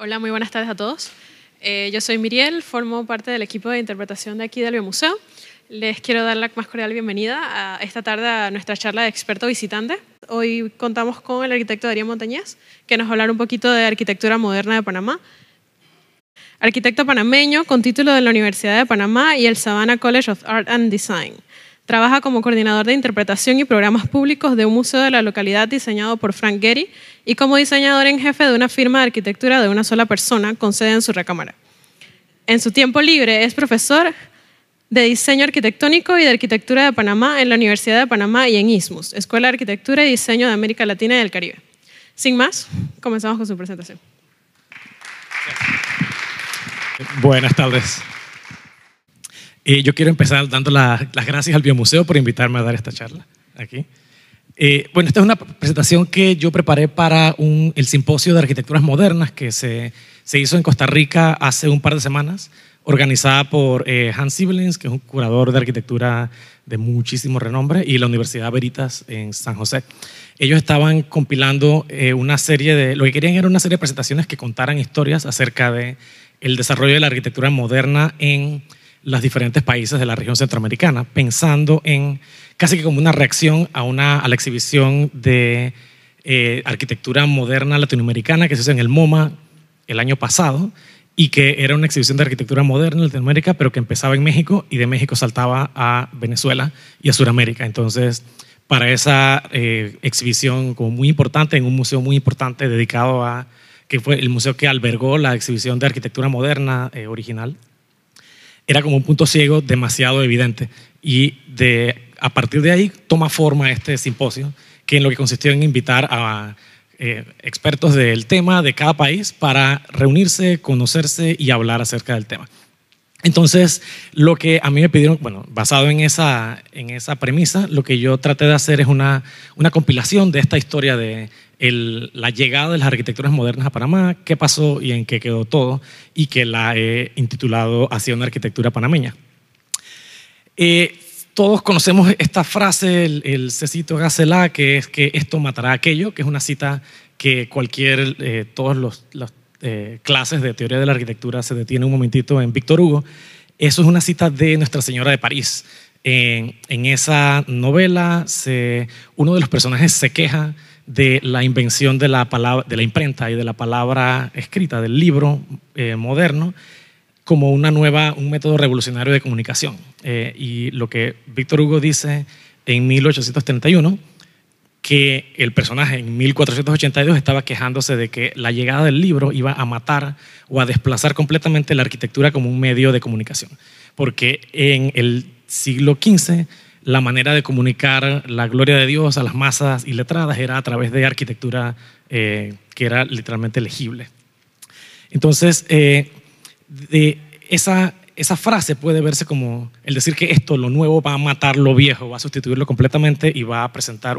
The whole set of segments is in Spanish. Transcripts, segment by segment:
Hola, muy buenas tardes a todos. Yo soy Miriel, formo parte del equipo de interpretación de aquí del Biomuseo. Les quiero dar la más cordial bienvenida a esta tarde a nuestra charla de experto visitante. Hoy contamos con el arquitecto Darío Montañez, que nos va a hablar un poquito de arquitectura moderna de Panamá. Arquitecto panameño con título de la Universidad de Panamá y el Savannah College of Art and Design. Trabaja como coordinador de interpretación y programas públicos de un museo de la localidad diseñado por Frank Gehry y como diseñador en jefe de una firma de arquitectura de una sola persona con sede en su recámara. En su tiempo libre es profesor de diseño arquitectónico y de arquitectura de Panamá en la Universidad de Panamá y en ISMUS, Escuela de Arquitectura y Diseño de América Latina y del Caribe. Sin más, comenzamos con su presentación. Buenas tardes. Yo quiero empezar dando las gracias al Biomuseo por invitarme a dar esta charla aquí. Bueno, esta es una presentación que yo preparé para el simposio de arquitecturas modernas que se hizo en Costa Rica hace un par de semanas, organizada por Hans Siebelins, que es un curador de arquitectura de muchísimo renombre, y la Universidad Veritas en San José. Ellos estaban compilando una serie de, lo que querían era una serie de presentaciones que contaran historias acerca de el desarrollo de la arquitectura moderna en los diferentes países de la región centroamericana, pensando en casi que como una reacción a la exhibición de arquitectura moderna latinoamericana que se hizo en el MoMA el año pasado y que era una exhibición de arquitectura moderna en Latinoamérica, pero que empezaba en México y de México saltaba a Venezuela y a Sudamérica. Entonces, para esa exhibición como muy importante, en un museo muy importante dedicado a, que fue el museo que albergó la exhibición de arquitectura moderna original, era como un punto ciego demasiado evidente y a partir de ahí toma forma este simposio, que en lo que consistió en invitar a expertos del tema de cada país para reunirse, conocerse y hablar acerca del tema. Entonces, lo que a mí me pidieron, bueno, basado en esa premisa, lo que yo traté de hacer es una compilación de esta historia de la llegada de las arquitecturas modernas a Panamá, qué pasó y en qué quedó todo, y que la he intitulado Hacia una arquitectura panameña. Todos conocemos esta frase, el Cecito Gacelá, que es que esto matará a aquello, que es una cita que todos los clases de teoría de la arquitectura se detiene un momentito en Víctor Hugo. Eso es una cita de Nuestra Señora de París. En esa novela, uno de los personajes se queja de la invención de la imprenta y de la palabra escrita, del libro moderno, como un método revolucionario de comunicación. Y lo que Víctor Hugo dice en 1831, que el personaje en 1482 estaba quejándose de que la llegada del libro iba a matar o a desplazar completamente la arquitectura como un medio de comunicación, porque en el siglo XV la manera de comunicar la gloria de Dios a las masas iletradas era a través de arquitectura que era literalmente legible. Entonces, esa frase puede verse como el decir que lo nuevo va a matar lo viejo, va a sustituirlo completamente y va a presentar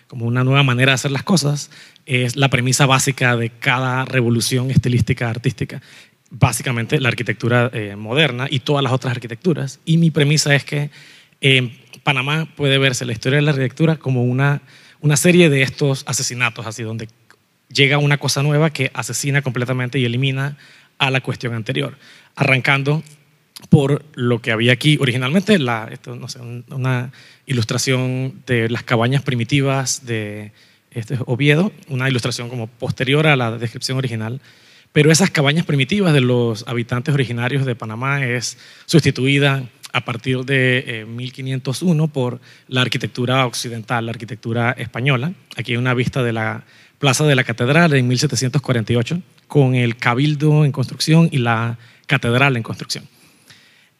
como una nueva manera de hacer las cosas. Es la premisa básica de cada revolución estilística artística, básicamente la arquitectura moderna y todas las otras arquitecturas. Y mi premisa es que Panamá puede verse la historia de la arquitectura como una serie de estos asesinatos, así donde llega una cosa nueva que asesina completamente y elimina a la cuestión anterior, arrancando por lo que había aquí originalmente, una ilustración de las cabañas primitivas de Oviedo, una ilustración como posterior a la descripción original, pero esas cabañas primitivas de los habitantes originarios de Panamá es sustituida a partir de 1501 por la arquitectura occidental, la arquitectura española. Aquí hay una vista de la Plaza de la Catedral en 1748, con el Cabildo en construcción y la Catedral en construcción.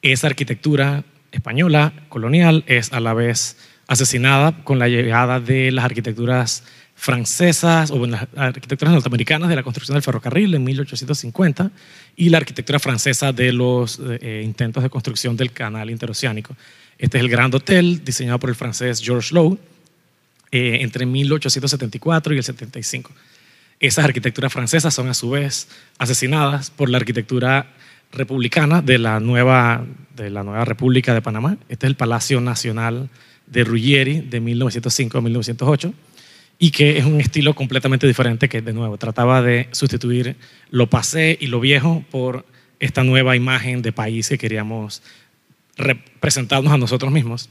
Esa arquitectura española, colonial, es a la vez asesinada con la llegada de las arquitecturas francesas o las arquitecturas norteamericanas de la construcción del ferrocarril en 1850 y la arquitectura francesa de los intentos de construcción del canal interoceánico. Este es el Grand Hotel, diseñado por el francés Georges Low entre 1874 y el 75. Esas arquitecturas francesas son a su vez asesinadas por la arquitectura republicana de la nueva República de Panamá. Este es el Palacio Nacional de Ruggieri de 1905 a 1908 y que es un estilo completamente diferente que, de nuevo, trataba de sustituir lo pasé y lo viejo por esta nueva imagen de país que queríamos representarnos a nosotros mismos.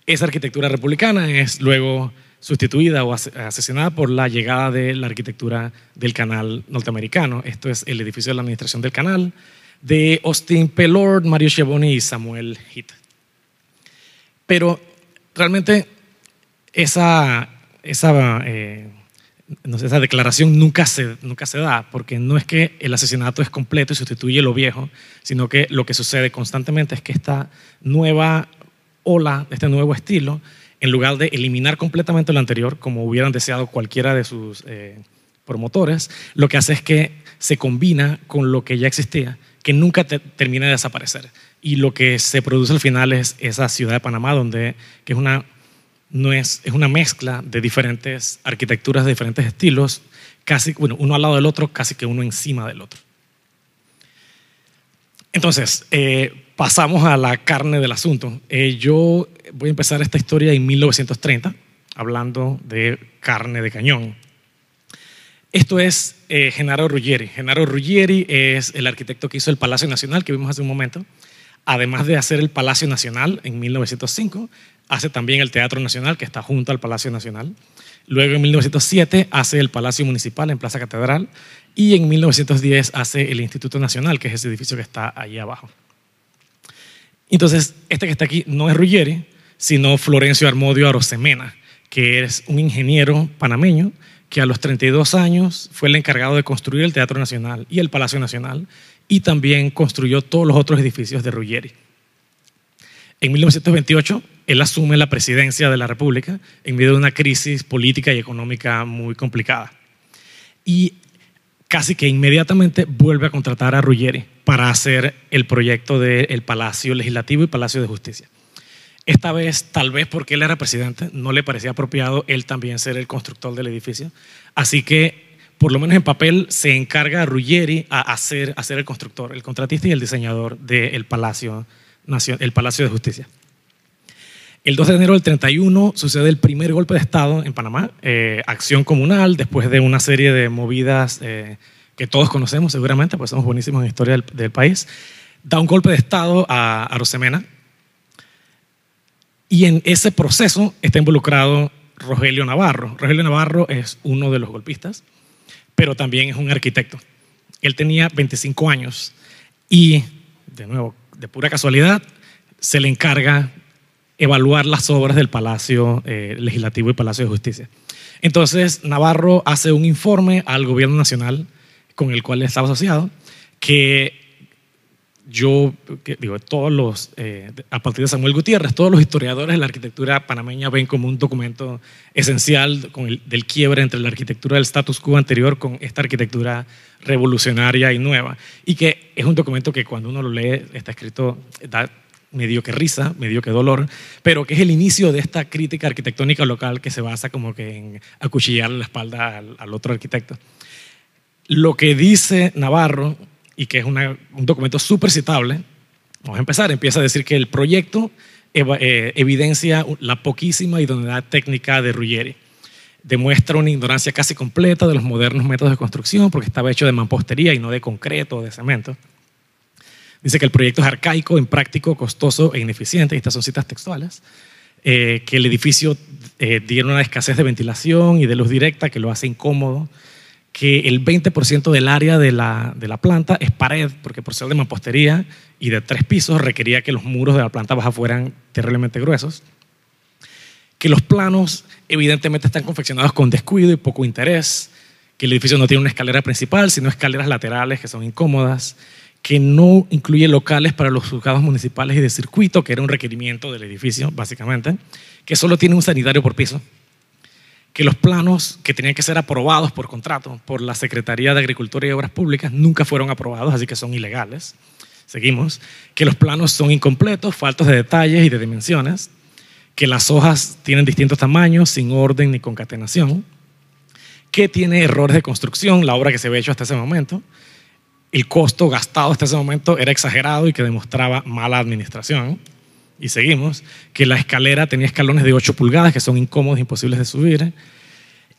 Esa arquitectura republicana es luego sustituida o asesinada por la llegada de la arquitectura del canal norteamericano. Esto es el edificio de la administración del canal de Austin P. Lord, Mario Schiavone y Samuel Heath. Pero realmente esa declaración nunca se da, porque no es que el asesinato es completo y sustituye lo viejo, sino que lo que sucede constantemente es que esta nueva ola, este nuevo estilo, en lugar de eliminar completamente lo anterior, como hubieran deseado cualquiera de sus promotores, lo que hace es que se combina con lo que ya existía, que nunca termina de desaparecer. Y lo que se produce al final es esa ciudad de Panamá, que es una mezcla de diferentes arquitecturas, de diferentes estilos, casi uno al lado del otro, casi que uno encima del otro. Entonces, pasamos a la carne del asunto. Yo voy a empezar esta historia en 1930, hablando de carne de cañón. Esto es Gennaro Ruggeri. Gennaro Ruggeri es el arquitecto que hizo el Palacio Nacional, que vimos hace un momento. Además de hacer el Palacio Nacional en 1905, hace también el Teatro Nacional, que está junto al Palacio Nacional. Luego, en 1907, hace el Palacio Municipal en Plaza Catedral. Y en 1910 hace el Instituto Nacional, que es ese edificio que está allí abajo. Entonces, este que está aquí no es Ruggeri, sino Florencio Armodio Arosemena, que es un ingeniero panameño que a los 32 años fue el encargado de construir el Teatro Nacional y el Palacio Nacional, y también construyó todos los otros edificios de Ruggeri. En 1928, él asume la presidencia de la República en medio de una crisis política y económica muy complicada. Y casi que inmediatamente vuelve a contratar a Ruggeri para hacer el proyecto del Palacio Legislativo y Palacio de Justicia. Esta vez, tal vez porque él era presidente, no le parecía apropiado él también ser el constructor del edificio. Así que, por lo menos en papel, se encarga a Ruggeri a ser el constructor, el contratista y el diseñador del Palacio de Justicia. El 2 de enero del 31 sucede el primer golpe de Estado en Panamá, acción comunal, después de una serie de movidas que todos conocemos seguramente, pues somos buenísimos en historia del país. Da un golpe de Estado a Arosemena, y en ese proceso está involucrado Rogelio Navarro. Rogelio Navarro es uno de los golpistas, pero también es un arquitecto. Él tenía 25 años y, de nuevo, de pura casualidad, se le encarga evaluar las obras del Palacio Legislativo y Palacio de Justicia. Entonces, Navarro hace un informe al gobierno nacional con el cual estaba asociado, a partir de Samuel Gutiérrez, todos los historiadores de la arquitectura panameña ven como un documento esencial del quiebre entre la arquitectura del status quo anterior con esta arquitectura revolucionaria y nueva. Y que es un documento que cuando uno lo lee está escrito, da medio que risa, medio que dolor, pero que es el inicio de esta crítica arquitectónica local que se basa como que en acuchillarle la espalda al otro arquitecto. Lo que dice Navarro, y que es un documento súper citable, vamos a empezar, empieza a decir que el proyecto evidencia la poquísima idoneidad técnica de Ruggeri. Demuestra una ignorancia casi completa de los modernos métodos de construcción porque estaba hecho de mampostería y no de concreto o de cemento. Dice que el proyecto es arcaico, impráctico, costoso e ineficiente, y estas son citas textuales, que el edificio tiene una escasez de ventilación y de luz directa que lo hace incómodo, que el 20% del área de la planta es pared, porque por ser de mampostería y de 3 pisos requería que los muros de la planta baja fueran terriblemente gruesos, que los planos evidentemente están confeccionados con descuido y poco interés, que el edificio no tiene una escalera principal, sino escaleras laterales que son incómodas, que no incluye locales para los juzgados municipales y de circuito, que era un requerimiento del edificio, básicamente, que solo tiene un sanitario por piso, que los planos que tenían que ser aprobados por contrato por la Secretaría de Agricultura y Obras Públicas nunca fueron aprobados, así que son ilegales. Seguimos. Que los planos son incompletos, faltos de detalles y de dimensiones, que las hojas tienen distintos tamaños, sin orden ni concatenación, que tiene errores de construcción, la obra que se había hecho hasta ese momento, el costo gastado hasta ese momento era exagerado y que demostraba mala administración. Y seguimos, que la escalera tenía escalones de 8 pulgadas que son incómodos e imposibles de subir,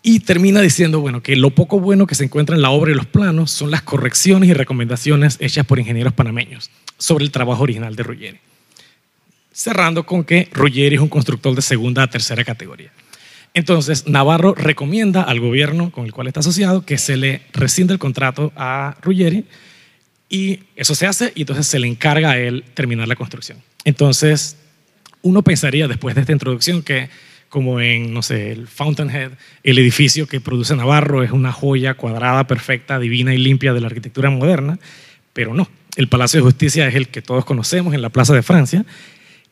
Y termina diciendo, bueno, que lo poco bueno que se encuentra en la obra y los planos son las correcciones y recomendaciones hechas por ingenieros panameños sobre el trabajo original de Ruggeri. Cerrando con que Ruggeri es un constructor de segunda a tercera categoría. Entonces, Navarro recomienda al gobierno con el cual está asociado que se le rescinde el contrato a Ruggeri, y eso se hace, y entonces se le encarga a él terminar la construcción. Entonces, uno pensaría después de esta introducción que, como en, no sé, el Fountainhead, el edificio que produce Navarro es una joya cuadrada, perfecta, divina y limpia de la arquitectura moderna, pero no. El Palacio de Justicia es el que todos conocemos en la Plaza de Francia,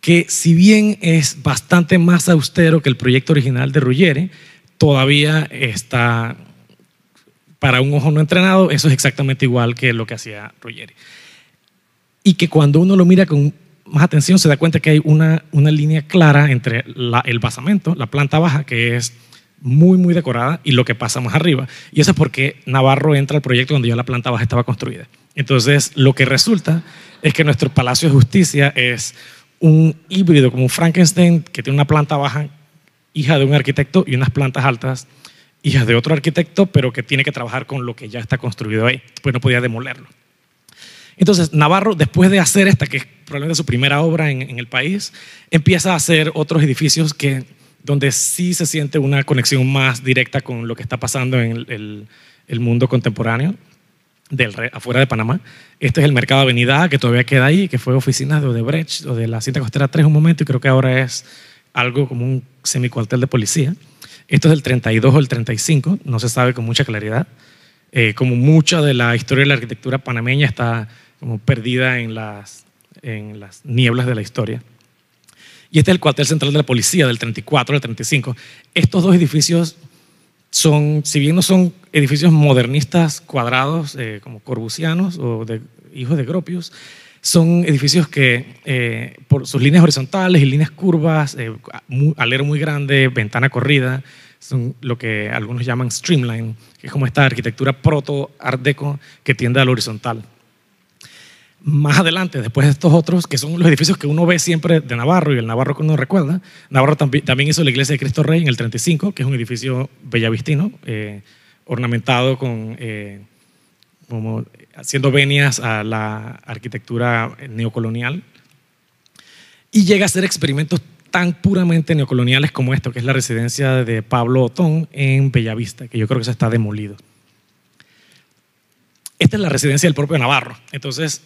que si bien es bastante más austero que el proyecto original de Ruggeri, todavía está, para un ojo no entrenado, eso es exactamente igual que lo que hacía Ruggeri. Y que cuando uno lo mira con más atención se da cuenta que hay una línea clara entre el basamento, la planta baja, que es muy, muy decorada, y lo que pasa más arriba. Y eso es porque Navarro entra al proyecto donde ya la planta baja estaba construida. Entonces, lo que resulta es que nuestro Palacio de Justicia es un híbrido, como un Frankenstein, que tiene una planta baja, hija de un arquitecto, y unas plantas altas, hijas de otro arquitecto, pero que tiene que trabajar con lo que ya está construido ahí, pues no podía demolerlo. Entonces, Navarro, después de hacer esta, que es probablemente su primera obra en el país, empieza a hacer otros edificios donde sí se siente una conexión más directa con lo que está pasando en el mundo contemporáneo afuera de Panamá. Este es el Mercado Avenida A, que todavía queda ahí, que fue oficina de Odebrecht o de la Cinta Costera 3 un momento, y creo que ahora es algo como un semicuartel de policía. Esto es del 32 o el 35, no se sabe con mucha claridad. Como mucha de la historia de la arquitectura panameña está como perdida en las nieblas de la historia. Y este es el cuartel central de la policía del 34 al 35. Estos dos edificios si bien no son edificios modernistas cuadrados como corbusianos o hijos de Gropius, son edificios que por sus líneas horizontales y líneas curvas, alero muy grande, ventana corrida, son lo que algunos llaman streamline, que es como esta arquitectura proto-art deco que tiende al horizontal. Más adelante, después de estos otros, que son los edificios que uno ve siempre de Navarro y el Navarro que uno recuerda, Navarro también hizo la iglesia de Cristo Rey en el 35, que es un edificio bellavistino, ornamentado como haciendo venias a la arquitectura neocolonial, y llega a hacer experimentos tan puramente neocoloniales como esto, que es la residencia de Pablo Otón en Bellavista, que yo creo que eso está demolido. Esta es la residencia del propio Navarro. Entonces,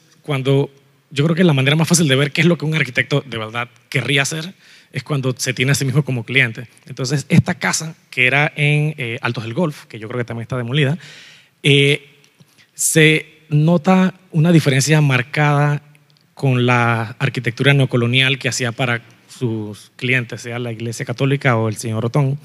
yo creo que la manera más fácil de ver qué es lo que un arquitecto de verdad querría hacer es cuando se tiene a sí mismo como cliente. Entonces, esta casa, que era en Altos del Golf, que yo creo que también está demolida, se nota una diferencia marcada con la arquitectura neocolonial que hacía para sus clientes, sea la Iglesia Católica o el señor Otón.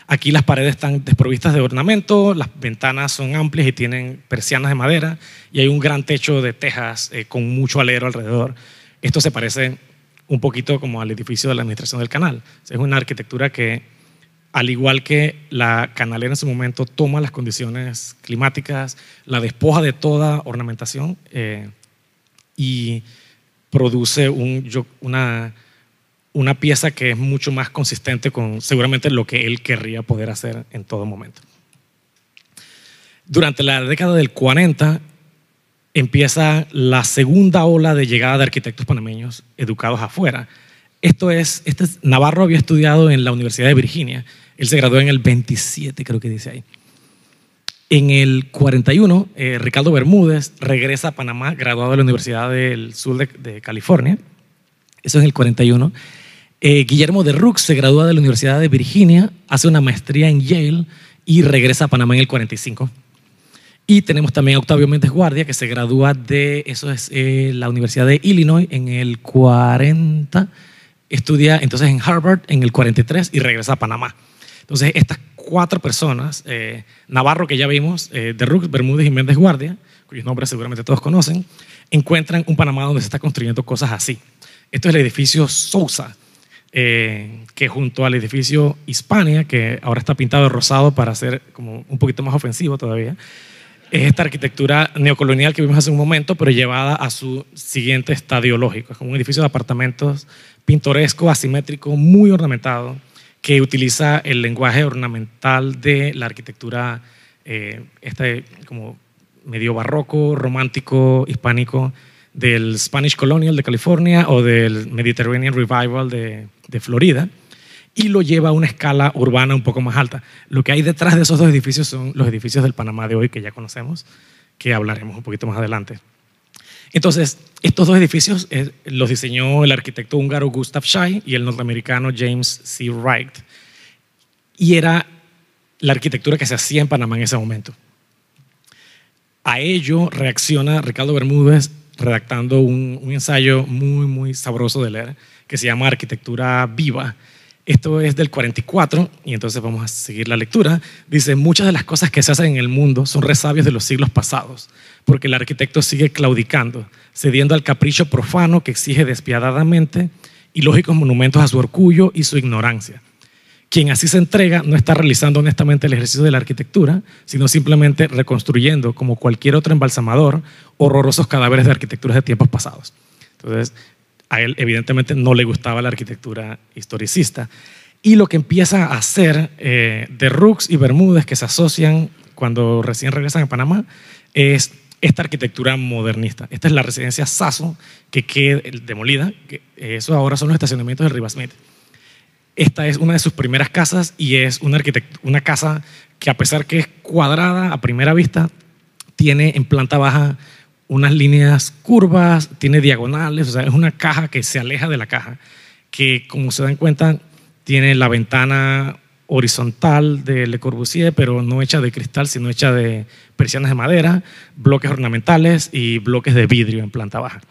Aquí las paredes están desprovistas de ornamento, las ventanas son amplias y tienen persianas de madera, y hay un gran techo de tejas con mucho alero alrededor. Esto se parece un poquito como al edificio de la Administración del Canal. Es una arquitectura que, al igual que la canalera en su momento, toma las condiciones climáticas, la despoja de toda ornamentación y produce una pieza que es mucho más consistente con seguramente lo que él querría poder hacer en todo momento. Durante la década del 40 empieza la segunda ola de llegada de arquitectos panameños educados afuera. Navarro había estudiado en la Universidad de Virginia. Él se graduó en el 27, creo que dice ahí. En el 41, Ricardo Bermúdez regresa a Panamá, graduado de la Universidad del Sur de California. Eso es en el 41. Guillermo de Roux se gradúa de la Universidad de Virginia, hace una maestría en Yale y regresa a Panamá en el 45. Y tenemos también a Octavio Méndez Guardia, que se gradúa de la Universidad de Illinois en el 40, estudia entonces en Harvard en el 43 y regresa a Panamá. Entonces, estas cuatro personas, Navarro, que ya vimos, de Roux, Bermúdez y Méndez Guardia, cuyos nombres seguramente todos conocen, encuentran un Panamá donde se está construyendo cosas así. Esto es el edificio Sousa, que junto al edificio Hispania, que ahora está pintado de rosado para ser como un poquito más ofensivo todavía, es esta arquitectura neocolonial que vimos hace un momento, pero llevada a su siguiente estadio lógico. Es como un edificio de apartamentos pintoresco, asimétrico, muy ornamentado, que utiliza el lenguaje ornamental de la arquitectura como medio barroco, romántico, hispánico, del Spanish Colonial de California o del Mediterranean Revival de Florida, y lo lleva a una escala urbana un poco más alta. Lo que hay detrás de esos dos edificios son los edificios del Panamá de hoy, que ya conocemos, que hablaremos un poquito más adelante. Entonces, estos dos edificios los diseñó el arquitecto húngaro Gustav Schey y el norteamericano James C. Wright, y era la arquitectura que se hacía en Panamá en ese momento. A ello reacciona Ricardo Bermúdez redactando un ensayo muy, muy sabroso de leer que se llama Arquitectura Viva. Esto es del 44 y entonces vamos a seguir la lectura. Dice: muchas de las cosas que se hacen en el mundo son resabios de los siglos pasados, porque el arquitecto sigue claudicando, cediendo al capricho profano que exige despiadadamente ilógicos monumentos a su orgullo y su ignorancia. Quien así se entrega no está realizando honestamente el ejercicio de la arquitectura, sino simplemente reconstruyendo, como cualquier otro embalsamador, horrorosos cadáveres de arquitecturas de tiempos pasados. Entonces, a él evidentemente no le gustaba la arquitectura historicista. Y lo que empieza a hacer Derrux y Bermúdez, que se asocian cuando recién regresan a Panamá, es esta arquitectura modernista. Esta es la residencia Sasso, que queda demolida, que eso ahora son los estacionamientos de Rivasmith. Esta es una de sus primeras casas y es una casa que, a pesar que es cuadrada a primera vista, tiene en planta baja unas líneas curvas, tiene diagonales, o sea, es una caja que se aleja de la caja, que, como se dan cuenta, tiene la ventana horizontal de Le Corbusier, pero no hecha de cristal, sino hecha de persianas de madera, bloques ornamentales y bloques de vidrio en planta baja.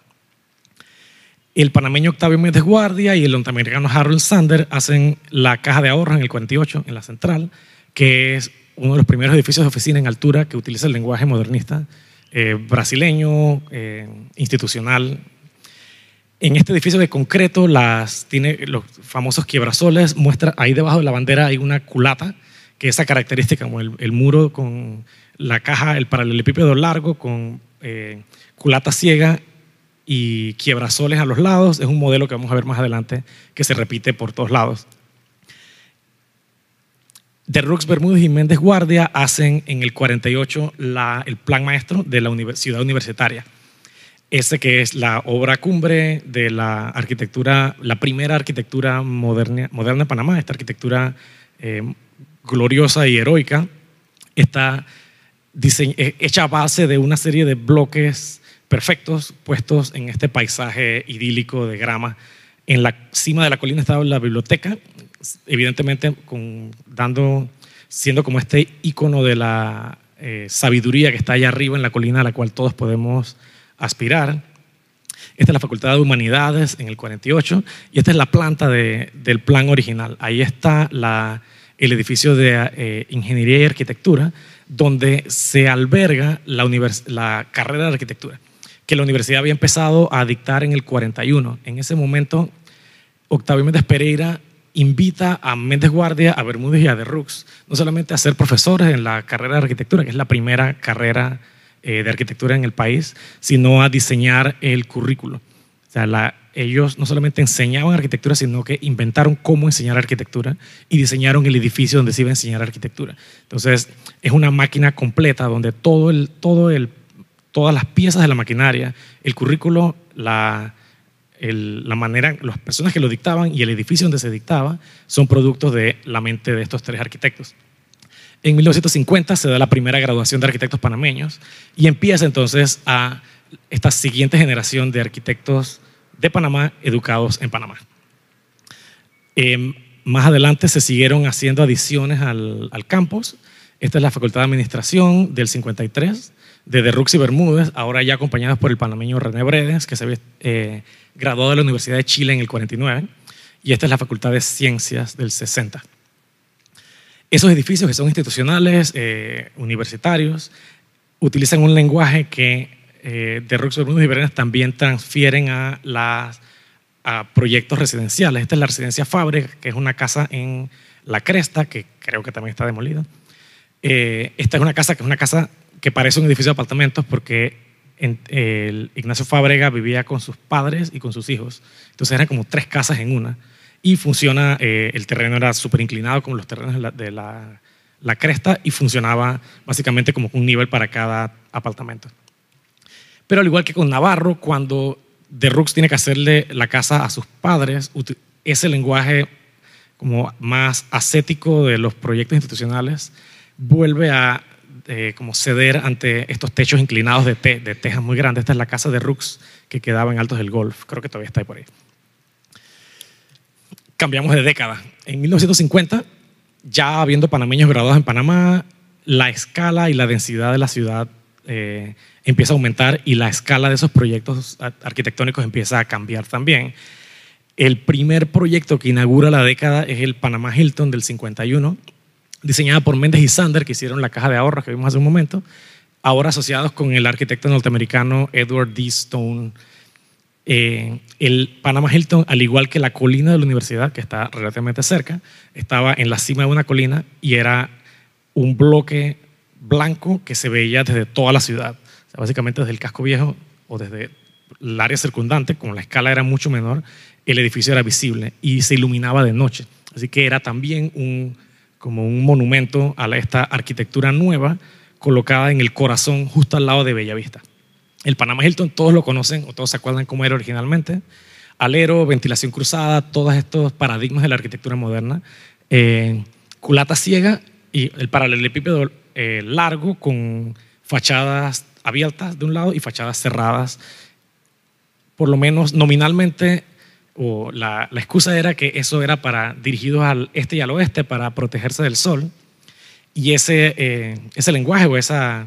El panameño Octavio Méndez Guardia y el norteamericano Harold Sander hacen la caja de ahorro en el 48, en la central, que es uno de los primeros edificios de oficina en altura que utiliza el lenguaje modernista brasileño, institucional. En este edificio de concreto tiene los famosos quiebrasoles, ahí debajo de la bandera hay una culata, que es esa característica como el muro con la caja, el paralelepípedo largo con culata ciega y quiebrasoles a los lados. Es un modelo que vamos a ver más adelante que se repite por todos lados. Derrux, Bermúdez y Méndez Guardia hacen en el 48 el plan maestro de la ciudad universitaria. Ese que es la obra cumbre de la arquitectura, la primera arquitectura moderna en Panamá, esta arquitectura gloriosa y heroica, está hecha a base de una serie de bloques perfectos puestos en este paisaje idílico de grama. En la cima de la colina estaba la biblioteca, evidentemente siendo como este icono de la sabiduría que está allá arriba en la colina a la cual todos podemos aspirar. Esta es la Facultad de Humanidades en el 48 y esta es la planta del plan original. Ahí está el edificio de Ingeniería y Arquitectura, donde se alberga la carrera de arquitectura, que la universidad había empezado a dictar en el 41. En ese momento, Octavio Méndez Pereira invita a Méndez Guardia, a Bermúdez y a Derrux, no solamente a ser profesores en la carrera de arquitectura, que es la primera carrera de arquitectura en el país, sino a diseñar el currículo. O sea, ellos no solamente enseñaban arquitectura, sino que inventaron cómo enseñar arquitectura y diseñaron el edificio donde se iba a enseñar arquitectura. Entonces, es una máquina completa donde todas las piezas de la maquinaria, el currículo, la manera, las personas que lo dictaban y el edificio donde se dictaba son productos de la mente de estos tres arquitectos. En 1950 se da la primera graduación de arquitectos panameños y empieza entonces a esta siguiente generación de arquitectos de Panamá educados en Panamá. Más adelante se siguieron haciendo adiciones al campus. Esta es la Facultad de Administración del 53, de Derrux y Bermúdez, ahora ya acompañados por el panameño René Bredes, que se había graduado de la Universidad de Chile en el 49, y esta es la Facultad de Ciencias del 60. Esos edificios que son institucionales, universitarios, utilizan un lenguaje que Derrux, Bermúdez y Bredes también transfieren a proyectos residenciales. Esta es la residencia Fábrega, que es una casa en La Cresta, que creo que también está demolida. Esta es una casa que parece un edificio de apartamentos porque Ignacio Fábrega vivía con sus padres y con sus hijos. Entonces eran como 3 casas en una. y funciona, el terreno era súper inclinado como los terrenos de la cresta y funcionaba básicamente como un nivel para cada apartamento. Pero al igual que con Navarro, cuando de Rux tiene que hacerle la casa a sus padres, ese lenguaje como más ascético de los proyectos institucionales vuelve a como ceder ante estos techos inclinados de tejas muy grandes. Esta es la casa de Rux que quedaba en Altos del Golf, creo que todavía está ahí por ahí. Cambiamos de década. En 1950, ya habiendo panameños graduados en Panamá, la escala y la densidad de la ciudad empieza a aumentar y la escala de esos proyectos arquitectónicos empieza a cambiar también. El primer proyecto que inaugura la década es el Panamá Hilton del 51, diseñada por Méndez y Sander, que hicieron la caja de ahorros que vimos hace un momento, ahora asociados con el arquitecto norteamericano Edward D. Stone. El Panamá Hilton, al igual que la colina de la universidad, que está relativamente cerca, estaba en la cima de una colina y era un bloque blanco que se veía desde toda la ciudad. O sea, básicamente desde el casco viejo o desde el área circundante, como la escala era mucho menor, el edificio era visible y se iluminaba de noche. Así que era también como un monumento a esta arquitectura nueva colocada en el corazón justo al lado de Bellavista. El Panamá Hilton todos lo conocen o todos se acuerdan cómo era originalmente. Alero, ventilación cruzada, todos estos paradigmas de la arquitectura moderna. Culata ciega y el paralelepípedo largo con fachadas abiertas de un lado y fachadas cerradas. Por lo menos nominalmente, o la excusa era que eso era dirigido al este y al oeste para protegerse del sol. Y ese lenguaje o esa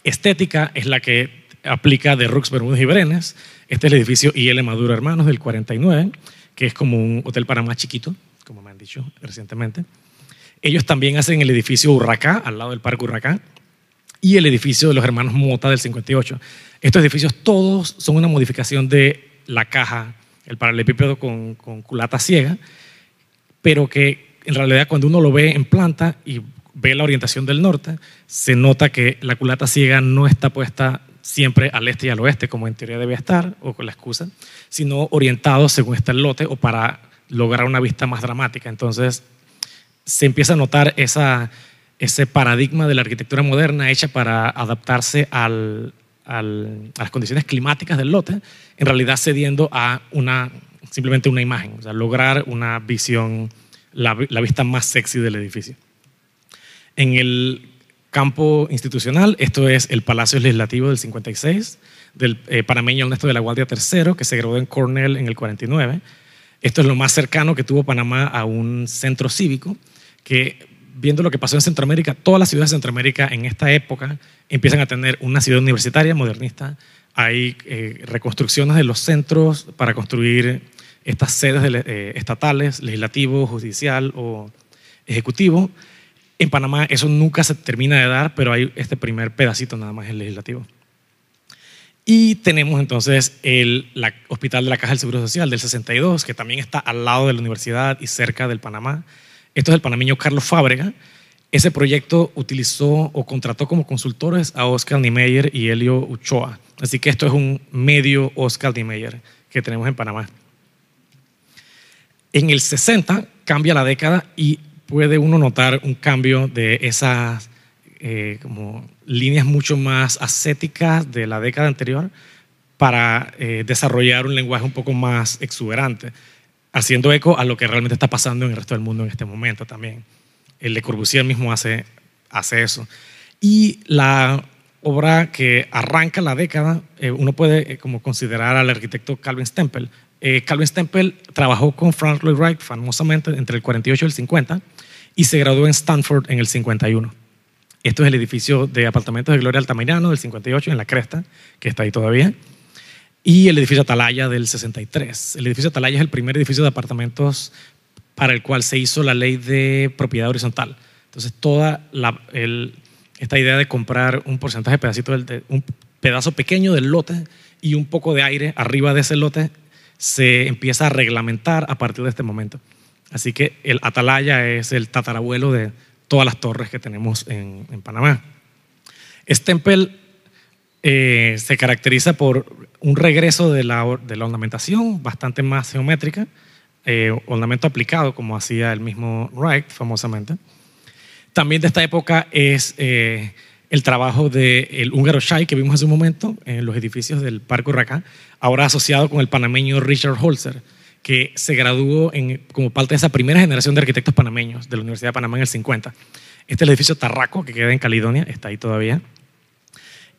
estética es la que aplica de Rux, Bermúdez y Brenes. Este es el edificio I.L. Maduro Hermanos del 49, que es como un hotel para más chiquito, como me han dicho recientemente. Ellos también hacen el edificio Urracá, al lado del Parque Urracá, y el edificio de los hermanos Mota del 58. Estos edificios todos son una modificación de la caja, el paralelepípedo con culata ciega, pero que en realidad cuando uno lo ve en planta y ve la orientación del norte, se nota que la culata ciega no está puesta siempre al este y al oeste, como en teoría debe estar, o con la excusa, sino orientado según está el lote o para lograr una vista más dramática. Entonces, se empieza a notar ese paradigma de la arquitectura moderna hecha para adaptarse a las condiciones climáticas del lote, en realidad cediendo a simplemente una imagen, o sea, lograr una visión, la vista más sexy del edificio. En el campo institucional, esto es el Palacio Legislativo del 56, del panameño Ernesto de la Guardia III, que se graduó en Cornell en el 49. Esto es lo más cercano que tuvo Panamá a un centro cívico, que viendo lo que pasó en Centroamérica, todas las ciudades de Centroamérica en esta época empiezan a tener una ciudad universitaria modernista. Hay reconstrucciones de los centros para construir estas sedes estatales, legislativo, judicial o ejecutivo. En Panamá eso nunca se termina de dar, pero hay este primer pedacito nada más, el legislativo. Y tenemos entonces el Hospital de la Caja del Seguro Social del 62, que también está al lado de la universidad y cerca del Panamá. Esto es el panameño Carlos Fábrega. Ese proyecto utilizó o contrató como consultores a Oscar Niemeyer y Helio Uchoa. Así que esto es un medio Oscar Niemeyer que tenemos en Panamá. En el 60 cambia la década y puede uno notar un cambio de esas como líneas mucho más ascéticas de la década anterior para desarrollar un lenguaje un poco más exuberante, haciendo eco a lo que realmente está pasando en el resto del mundo en este momento también. El Le Corbusier mismo hace eso. Y la obra que arranca la década, uno puede como considerar al arquitecto Calvin Stempel. Calvin Stempel trabajó con Frank Lloyd Wright famosamente entre el 48 y el 50 y se graduó en Stanford en el 51. Esto es el edificio de apartamentos de Gloria Altamirano del 58 en la Cresta, que está ahí todavía, y el edificio Atalaya del 63. El edificio Atalaya es el primer edificio de apartamentos para el cual se hizo la ley de propiedad horizontal. Entonces toda esta idea de comprar un porcentaje, un pedazo pequeño del lote y un poco de aire arriba de ese lote se empieza a reglamentar a partir de este momento. Así que el Atalaya es el tatarabuelo de todas las torres que tenemos en Panamá. Stempel se caracteriza por un regreso de la ornamentación bastante más geométrica ornamento aplicado, como hacía el mismo Wright famosamente. También de esta época es el trabajo del húngaro Schey, que vimos hace un momento en los edificios del Parque Urraca, ahora asociado con el panameño Richard Holzer, que se graduó como parte de esa primera generación de arquitectos panameños de la Universidad de Panamá en el 50. Este es el edificio Tarraco, que queda en Caledonia, está ahí todavía.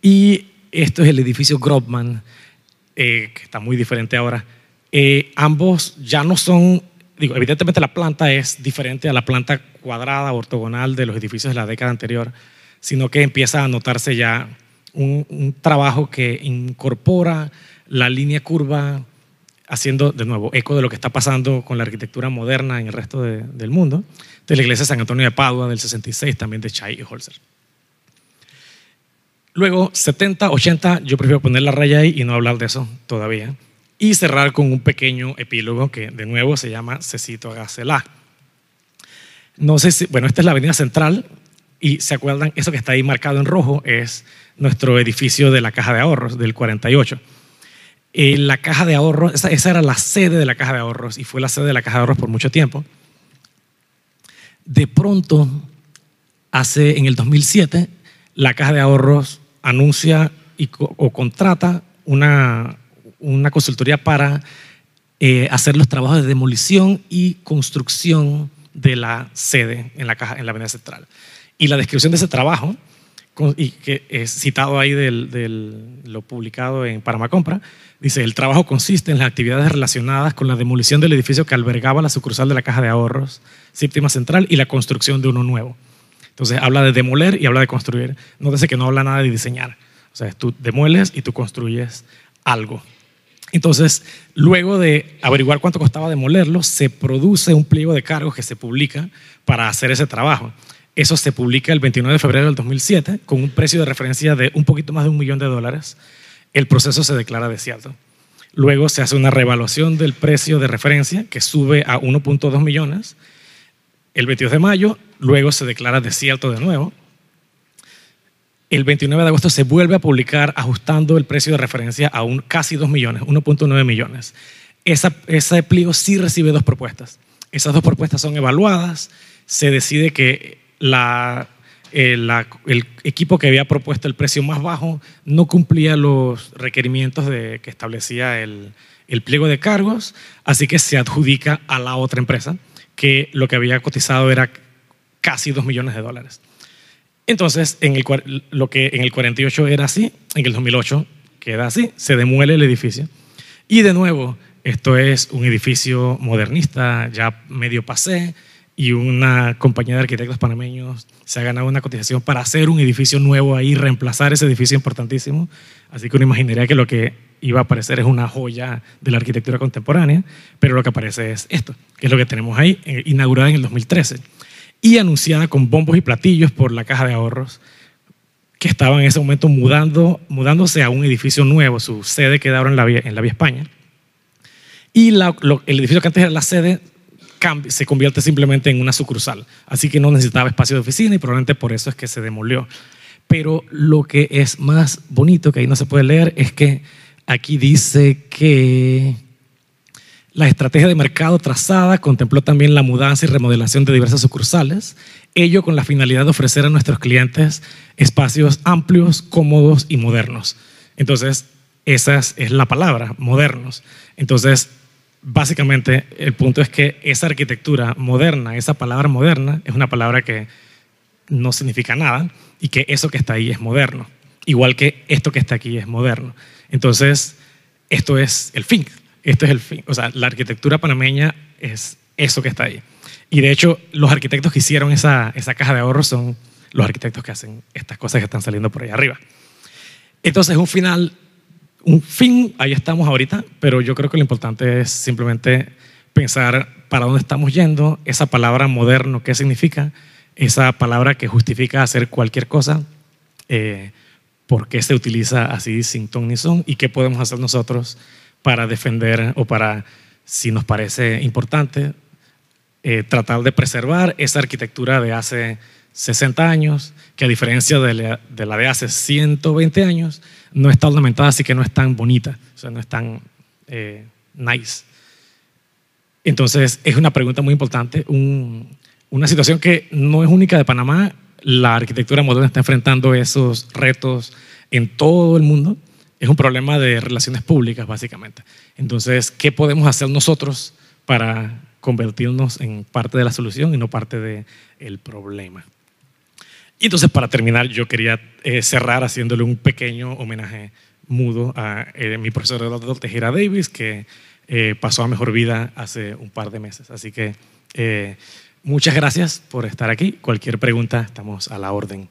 Y esto es el edificio Grobman, que está muy diferente ahora. Ambos ya no son, evidentemente la planta es diferente a la planta cuadrada, ortogonal de los edificios de la década anterior, sino que empieza a notarse ya un trabajo que incorpora la línea curva, haciendo de nuevo eco de lo que está pasando con la arquitectura moderna en el resto del mundo, de la iglesia de San Antonio de Padua del 66, también de Schey y Holzer. Luego, 70, 80, yo prefiero poner la raya ahí y no hablar de eso todavía, y cerrar con un pequeño epílogo que de nuevo se llama Cecito Gacelá. No sé si, bueno, esta es la avenida central, y se acuerdan, eso que está ahí marcado en rojo es nuestro edificio de la Caja de Ahorros del 48. La Caja de Ahorros, esa era la sede de la Caja de Ahorros y fue la sede de la Caja de Ahorros por mucho tiempo. De pronto, en el 2007, la Caja de Ahorros anuncia o contrata una consultoría para hacer los trabajos de demolición y construcción de la sede en la avenida central. Y la descripción de ese trabajo, y que es citado ahí lo publicado en Panamá Compra, dice: el trabajo consiste en las actividades relacionadas con la demolición del edificio que albergaba la sucursal de la Caja de Ahorros Séptima Central y la construcción de uno nuevo. Entonces habla de demoler y habla de construir. Nótese que no habla nada de diseñar. O sea, tú demueles y tú construyes algo. Entonces, luego de averiguar cuánto costaba demolerlo, se produce un pliego de cargos que se publica para hacer ese trabajo. Eso se publica el 29 de febrero del 2007 con un precio de referencia de un poquito más de $1 millón. El proceso se declara desierto. Luego se hace una reevaluación del precio de referencia que sube a 1.2 millones el 22 de mayo, luego se declara desierto de nuevo. El 29 de agosto se vuelve a publicar ajustando el precio de referencia a casi 2 millones, 1.9 millones. Ese pliego sí recibe 2 propuestas. Esas 2 propuestas son evaluadas, se decide que el equipo que había propuesto el precio más bajo no cumplía los requerimientos que establecía el pliego de cargos, así que se adjudica a la otra empresa, que lo que había cotizado era casi $2 millones. Entonces, lo que en el 48 era así, en el 2008 queda así, se demuele el edificio. Y de nuevo, esto es un edificio modernista, ya medio pasé, y una compañía de arquitectos panameños se ha ganado una cotización para hacer un edificio nuevo ahí, reemplazar ese edificio importantísimo. Así que uno imaginaría que lo que iba a aparecer es una joya de la arquitectura contemporánea, pero lo que aparece es esto, que es lo que tenemos ahí, inaugurada en el 2013 y anunciada con bombos y platillos por la Caja de Ahorros, que estaba en ese momento mudándose a un edificio nuevo. Su sede queda ahora en la Vía España. Y el edificio que antes era la sede se convierte simplemente en una sucursal. Así que no necesitaba espacio de oficina y probablemente por eso es que se demolió. Pero lo que es más bonito, que ahí no se puede leer, es que aquí dice que la estrategia de mercado trazada contempló también la mudanza y remodelación de diversas sucursales, ello con la finalidad de ofrecer a nuestros clientes espacios amplios, cómodos y modernos. Entonces, esa es la palabra, modernos. Entonces, básicamente, el punto es que esa arquitectura moderna, esa palabra moderna, es una palabra que no significa nada y que eso que está ahí es moderno, igual que esto que está aquí es moderno. Entonces, esto es el fin. Esto es el fin. O sea, la arquitectura panameña es eso que está ahí. Y de hecho, los arquitectos que hicieron esa Caja de Ahorros son los arquitectos que hacen estas cosas que están saliendo por ahí arriba. Entonces, un fin, ahí estamos ahorita, pero yo creo que lo importante es simplemente pensar para dónde estamos yendo, esa palabra moderno, qué significa, esa palabra que justifica hacer cualquier cosa, por qué se utiliza así sin ton ni son y qué podemos hacer nosotros para defender o para, si nos parece importante, tratar de preservar esa arquitectura de hace 60 años, que a diferencia de la de hace 120 años, no está ornamentada, así que no es tan bonita, o sea, no es tan nice. Entonces, es una pregunta muy importante, una situación que no es única de Panamá. La arquitectura moderna está enfrentando esos retos en todo el mundo. Es un problema de relaciones públicas, básicamente. Entonces, ¿qué podemos hacer nosotros para convertirnos en parte de la solución y no parte del problema? Y entonces, para terminar, yo quería cerrar haciéndole un pequeño homenaje mudo a mi profesor Eduardo Tejera Davis, que pasó a mejor vida hace un par de meses. Así que muchas gracias por estar aquí. Cualquier pregunta, estamos a la orden.